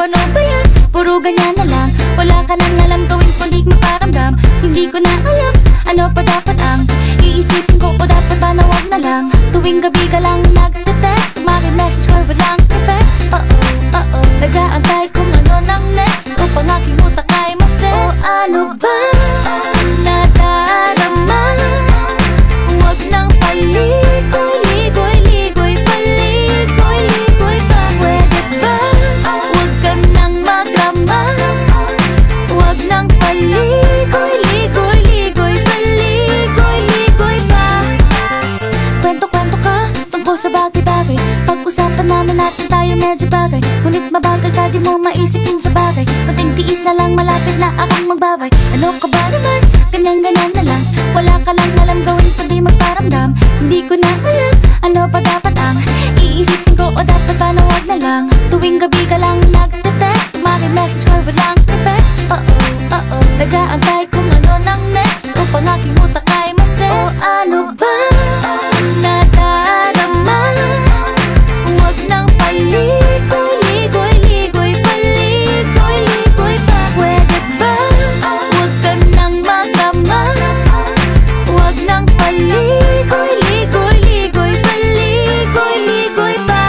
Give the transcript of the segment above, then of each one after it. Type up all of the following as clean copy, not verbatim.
Paano ba yan? Puro ganyan na lang. Wala ka nang alam gawin kundi magparamdam. Hindi ko na alam, ano pa dapat ang iisipin ko o dapat ba na wag na lang. Tuwing gabi ka lang nagte-text, maki-message ko walang effect. Nag-aantay kung ano nang next upang aking utak ay masip. O ano ba nadarama? Huwag nang paligoy-ligoy-ligoy, paligoy-ligoy pa. Pwede ba? Huwag ka nang magrama. Huwag nang paligoy-ligoy-ligoy, paligoy-ligoy pa. Kwento-kwento ka tungkol sa bagay-bagay. Pag-usapan namin natin tayo medyo bagay. Ngunit mabagal ka, di mo maisipin sa bagay. Kunting tiis na lang, malapit na akong magbabay. Ano ka ba naman? Ganyan-ganyan na lang. Wala ka lang alam gawin kundi magparamdam. Hindi ko na alam, ano pa dapat ang iisipin ko o dapat ba na wag na lang. Tuwing gabi ka lang nagte-text, maki-message ko walang effect. Nag-aantay kung ano nang next upang aking utak ay masip. O ano ba nadarama? Huwag nang paligoy-ligoy-ligoy, paligoy-ligoy pa. Pwede ba? Huwag ka nang magrama. Huwag nang paligoy-ligoy-ligoy, paligoy-ligoy pa.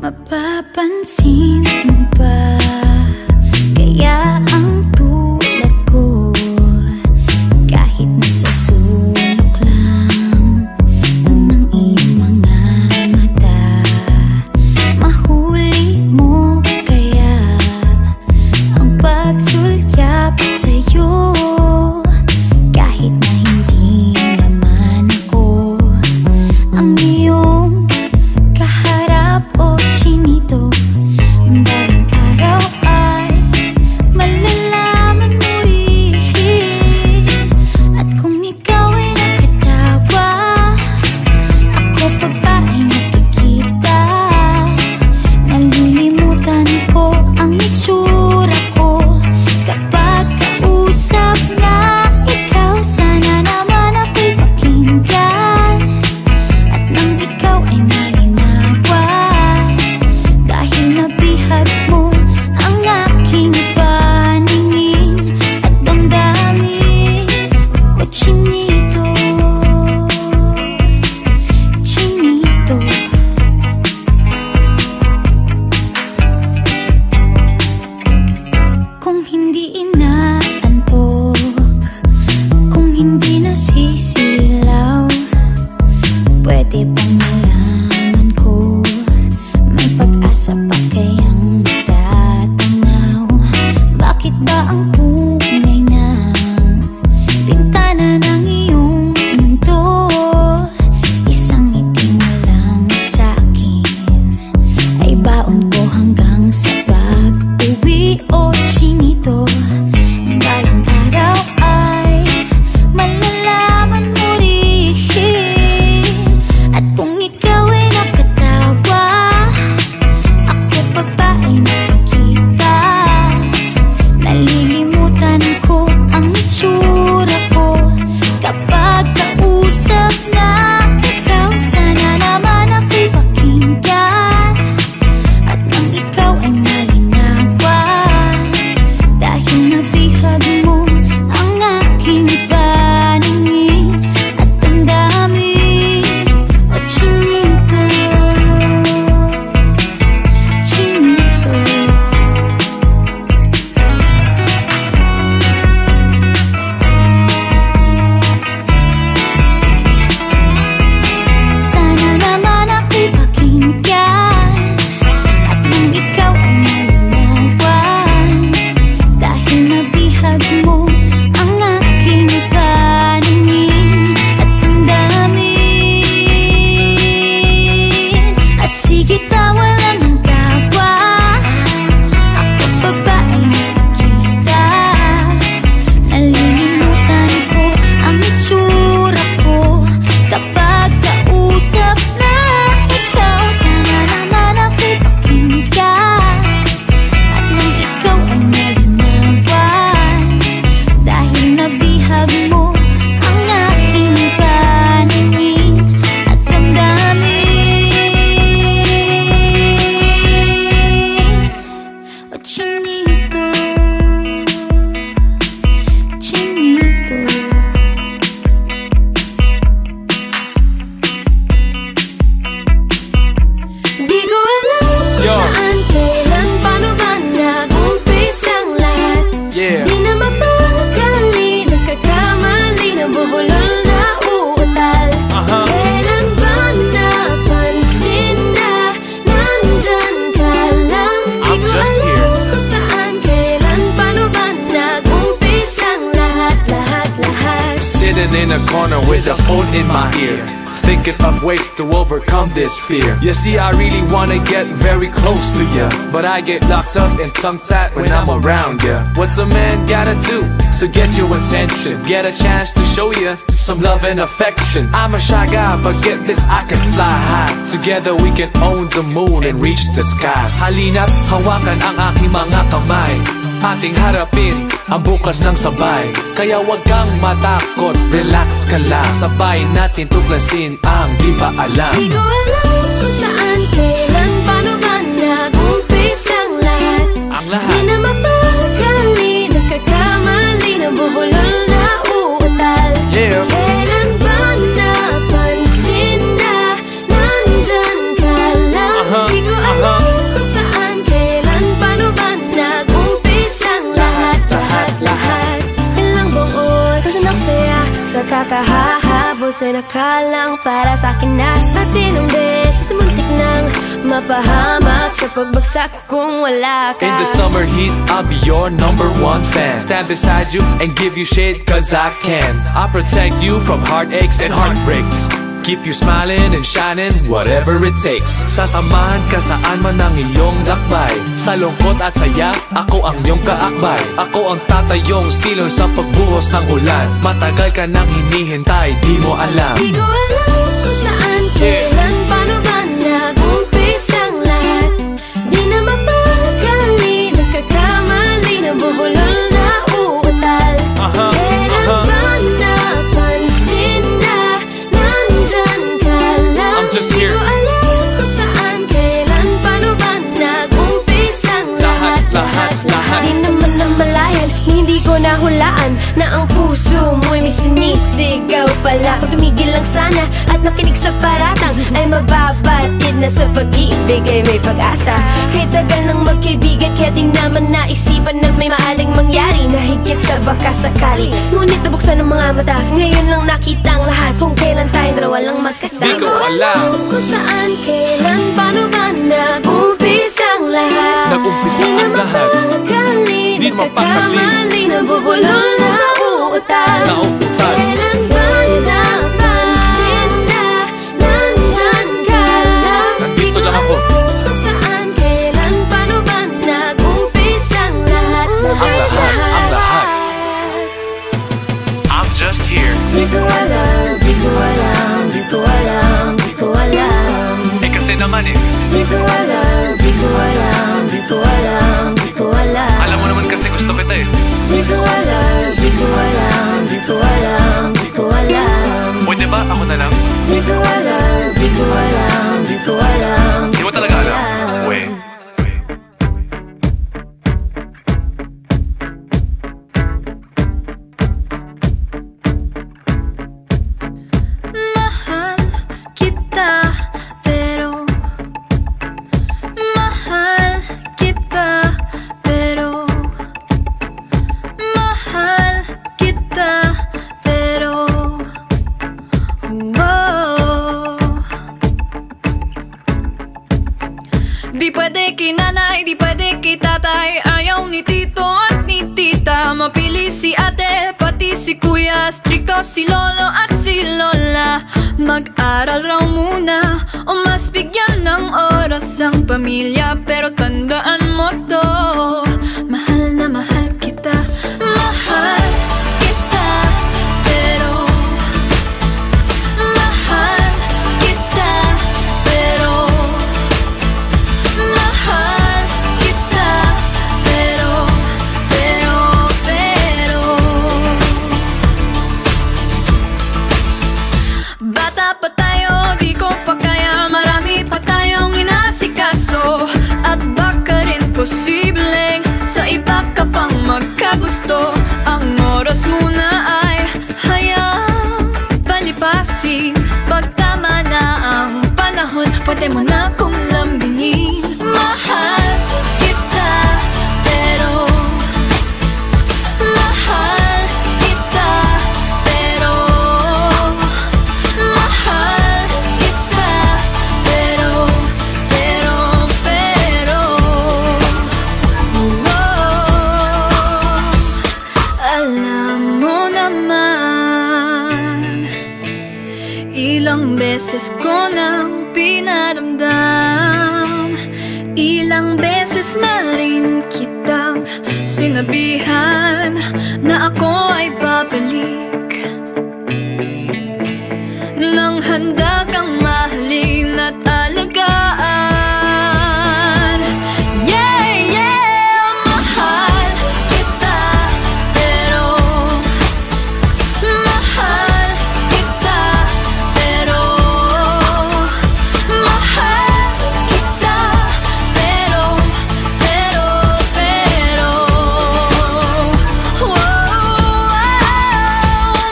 Mapapansin mo ba kaya ang tulad ko, kahit nasa sulok lang ng iyong mga mata, mahuli mo kaya ang pagsulyap sa'yo, kahit na hindi naman ako ang iyong kaharap o chinito. Balang araw ay malalaman mo rin, at kung ikaw ay nakatawa, ako pa ba ay nakikita? Nalilimutan ko ang itsura ko kapag kausap na ikaw. Sana naman ako'y pakinggan, at nang ikaw ay malinawan, dahil nabihag mo ang aking paningin at damdamin. O chinito, chinito, kung hindi inaantok, kung hindi nasisilaw, pwede bang malaman ko may pag-asa pa kayang matatanaw? Bakit ba ang pungay ng bintana ng iyong mundo isang ngiti mo lang sa'kin ay baon ko hanggang sa pag-uwi? O chinito, balang araw ay malalaman mo rin, at kung ikaw ay nakatawa, ako pa ba ay nakikita? Nalilimutan ko ang itsura ko kapag kausap na ikaw. Sana naman ako'y pakinggan, at nang ikaw ay malinawan, dahil nabihag mo ang aking paningin at damdamin. O chinito, chinito, sana naman ako'y pakinggan, at nang ikaw ay malinawan, dahil nabihag mo ang aking paningin at damdamin. Sige, tawa lang ang tawa, ako pa ba ay nakikita? Nalilimutan ko ang itsura ko kapag kausap na ikaw. Sana naman ako'y pakinggan, at nang ikaw ay malinawan, dahil nabihag mo ang aking paningin at damdamin. O chinito, chinito, di ko alam kung saan, kailan, paano ba nag-umpisa ang lahat. Yeah. Di na mapakali, nagkakamali, nabubulol na uutal. Kailan ba napansin na nandyan ka lang? Di I'm ko just alam here. kung saan, kailan, paano ba nag-umpisa ang lahat, lahat, lahat. Sitting in a corner with the phone in my ear, thinking of ways to overcome this fear. You see, I really wanna get very close to you, but I get locked up and tongue-tied when I'm around you. What's a man gotta do to get your attention? Get a chance to show you some love and affection. I'm a shy guy, but get this, I can fly high. Together we can own the moon and reach the sky. Halina't hawakan ang aking mga kamay, ating harapin ang bukas ng sabay. Kaya wag kang matakot, relax ka lang, sabay natin tuklasin ang di ba alam. Di ko alam kung saan, kailan, paano ba nag-umpisa ang lahat. Ang lahat. Di na mapakali, nagkakamali, nabubulol na uutal. Yeah. Kailan ba napansin na nandyan ka lang? Di ko alam makahahabol sa nakalang para sa'kin na matinong beses muntik nang mapahamak sa pagbagsak kung wala ka. In the summer heat, I'll be your #1 fan. Stand beside you and give you shade cause I can. I'll protect you from heartaches and heartbreaks. Keep you smiling and shining, whatever it takes. Sasamahan ka saan man ang iyong lakbay. Sa lungkot at saya, ako ang iyong kaakbay. Ako ang tatayong silong sa pagbuhos ng ulan. Matagal ka nang hinihintay, di mo alam. Di ko alam kung saan, kailan, paano ba nag-umpisa ang lahat. Di na mapakali, nagkakamali, nabubulol na uutal. Kailan ba napansin na nandyan ka lang. I'm just here. Di ko alam kung saan, kailan, paano ba nag-umpisa ang lahat. Di naman namalayan, hindi ko nahulaan na ang puso mo'y may sinisigaw pala. Kung tumigil lang sana at nakinig sa paratang, ay mababatid na sa pag-ibig ay may pag-asa. Kahit tagal nang magkaibigan, kaya di naman naisipan na may maaring mangyari na higit sa baka sakali. Ngunit nabuksan ng mga mata, ngayon lang nakita ang lahat. Kung kailan tayo dalawa lang magkasama. Di ko alam kung saan, kailan, paano ba nag-umpisa ang lahat. Nag-umpisa ang lahat. Di mapakali, nabubulol na uutal. Kailan ba napansin na nandyan ka lang. Nandito lang ako. Kung saan, kailan, paano ba nag-umpisa ang lahat. Ang lahat. I'm just here. Di ko alam, di ko alam, di ko alam, di ko alam. Eh kasi naman eh. Di ko alam, di ko alam, di ko alam, di ko alam. Alam mo naman kasi gusto kita eh. Di ko alam, di ko alam, di ko alam, di ko alam. Pwede ba ako na lang? Di ko alam, di ko alam, di ko alam. Di mo talaga alam? Wait. Mahal kita, pero mahal kita, pero mahal kita, pero di pwede kinanay, di pwede kitatay. Ayaw ni tito at ni tita. Mapili si ate, pati si kuya. Stricto si lolo at si lola. Mag-aral raw muna o mas bigyan ng oras ang pamilya. Pero tandaan mo to, mahal na mahal kita. Mahal kita, pero mahal kita, pero mahal kita, pero bata pa tayo, di ko pa kaya. Marami pa tayong inasikaso. At baka rin posibleng sa iba ka pang magkagusto. Ang oras muna ay hayang palipasin. Pag tama na ang panahon, pwede mo na kong lambingin. Mahal kita, pero mahal kita, pero mahal kita, pero alam mo naman, ilang beses ko nang pinaramdam. Ilang beses na rin kitang sinabihan na ako ay babalik. Nang handa kang mahalin at alagaan. Yeah, yeah, mahal kita, pero mahal kita, pero mahal kita, pero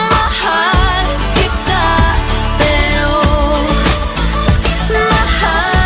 mahal kita, pero mahal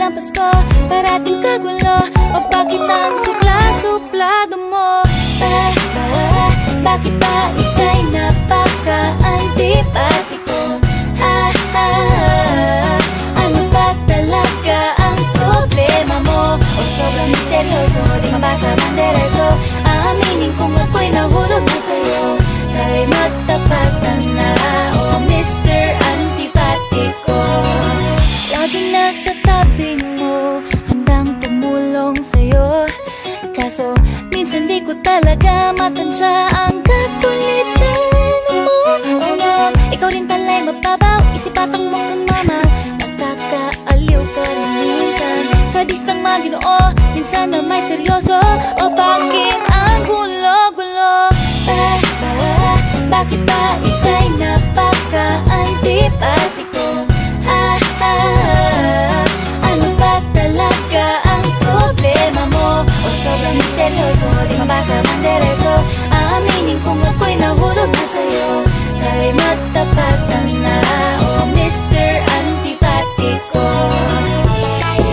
ng Pasko, parating kagulo. O bakit ang supla-suplado mo? Bakit ba ika'y napaka-antipatiko? Ano ba talaga ang problema mo? O sobrang misteryoso, di mabasa ng derecho. Aminin kung ako'y nahulog na sa'yo, kay magtapatan na, oh Mr. Antipatiko. Laging nasa tabi mo, handang tumulong sa'yo, kaso minsan di ko talaga matansya ang kakulitan mo. Oh no, ikaw rin pala'y mababaw, isipatang mo kang mama. Nakakaaliw ka rin minsan, sadistang maginoo, minsan na may seryoso. O bakit ang gulo-gulo? Bakit ba ika'y napaka-antipatiko? Ano ba talaga ang problema mo? O sobrang misteryoso, di mabasa ng derecho. Aminin kung ako'y nahulog na sa'yo, kay magtapatan na, oh Mr. Antipatiko.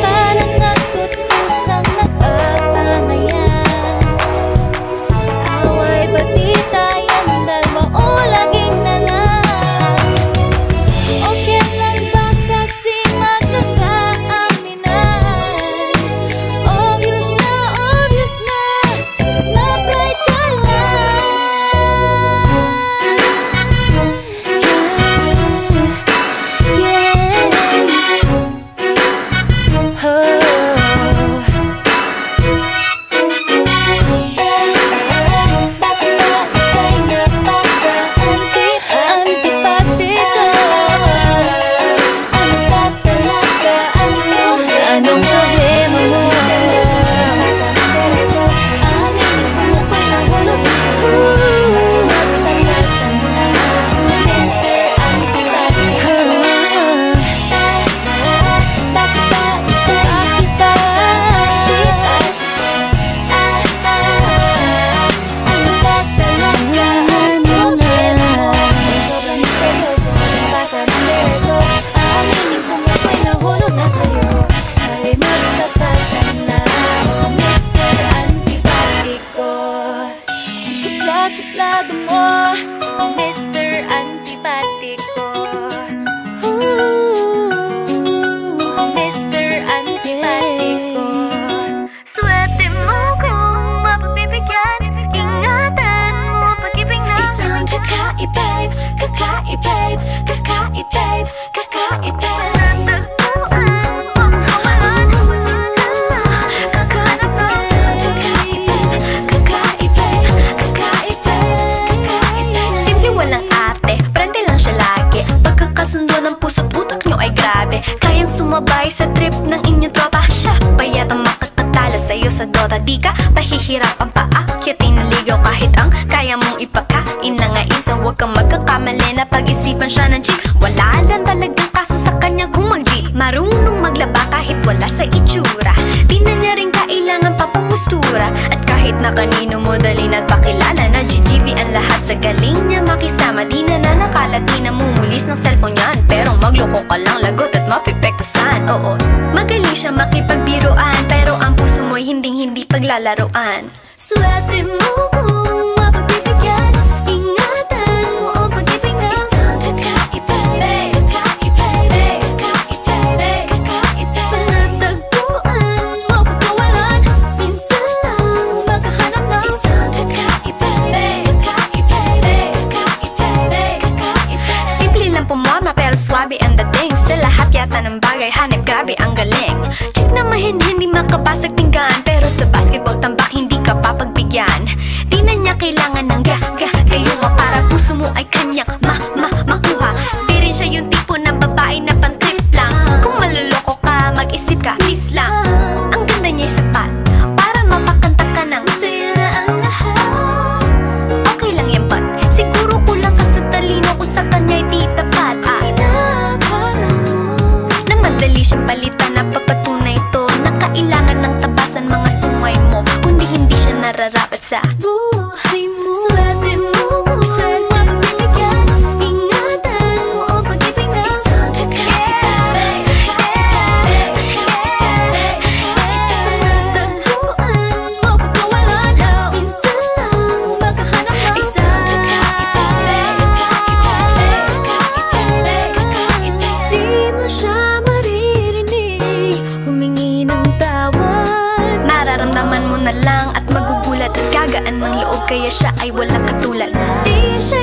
Parang aso't pusang nagpapangayan, away ba't di tayong dalawa o laging nalang? Okay lang ba kasi magkakaaminan? Obvious na na-bright ka lang. Bakit ba ika'y napaka-antipatiko? Ano ba talaga ang problema? Anong problema mo? Aminin kung ako'y nahulog na sa'yo, magtapatan na, Mr. Antipatiko. Bakit ba ika'y napaka-antipatiko? Ano ba talaga ang problema mo? O sobrang misteryoso, di mabasa ng derecho. Aminin kung ako'y nahulog na sa'yo, kay magtapatan na, oh Mr. Antipatiko. Ang supla-suplado mo, oh Mr. Antipatiko. Oh Mr. Antipatiko. Swerte mo kung mapagbibigyan, ingatan mo pag-ibig na isang kakaibig, kakaibig, kakaibig, kakaibig. Simple, walang ate, prende lang siya lagi. Pagkakasundo ng puso't utak nyo ay grabe. Kayang sumabay sa trip ng inyong tropa. Siya pa yata makatatala sa'yo sa Dota. Di ka pahihirapan pa akyatin ng ligaw kahit ang kaya mong ipakain na nga isa. Huwag kang magkakamali na pag-isipan siya ng cheap. Wala lang talagang kaso sa kanya kung mag-G. Marunong maglaba kahit wala sa itsura. Di na niya rin kailangan papamustura. At kahit na kanino mo dali at pakilala na GGV ang lahat sa galing niya makisama. Di na nanakalat, di na mumulis ng cellphone yan. Pero magloko ka lang, lagot at mapipektasan. Oo, magaling siya makipagbiruan, pero ang puso mo'y hinding-hindi paglalaroan. Swerte mo kung mapagbibigyan, ingatan mo ang pag-ibig na isang kakaibig, kakaibig, kakaibig, kakaibig. Panatagpuan mo pagkawalan, minsan lang makahanap ng isang kakaibig, kakaibig, kakaibig, kakaibig. Simple lang pumorma pero swabe ang dating. Sa lahat yata ng bagay hanip grabe ang galing. Chick na mahin hindi makabasag tinggan, pero sa basketball tambak hindi ka papagbigyan. Di na niya kailangan ng kayo mo para puso mo ay kanyang makuha. Di rin siya yung tipo ng babae na pantrip lang. Kung maluloko ka, mag-isip ka, please lang. Ang ganda niya sapat para mapakanta ka ng sila ang lahat. Okay lang yan but siguro kulang ka sa talino kung sa kanya'y di tapat. Pinakala mo na madali siyang palitan na papatunay ito na kailangan ng tabasan mga sumay mo, kundi hindi siya nararapat sa buhay mo. Swerte mo kung mapagbibigyan, ingatan mo ang pag-ibig na isang kakaibig, lang at magugulat at gagaan ng loob, kaya siya ay walang katulad. Di siya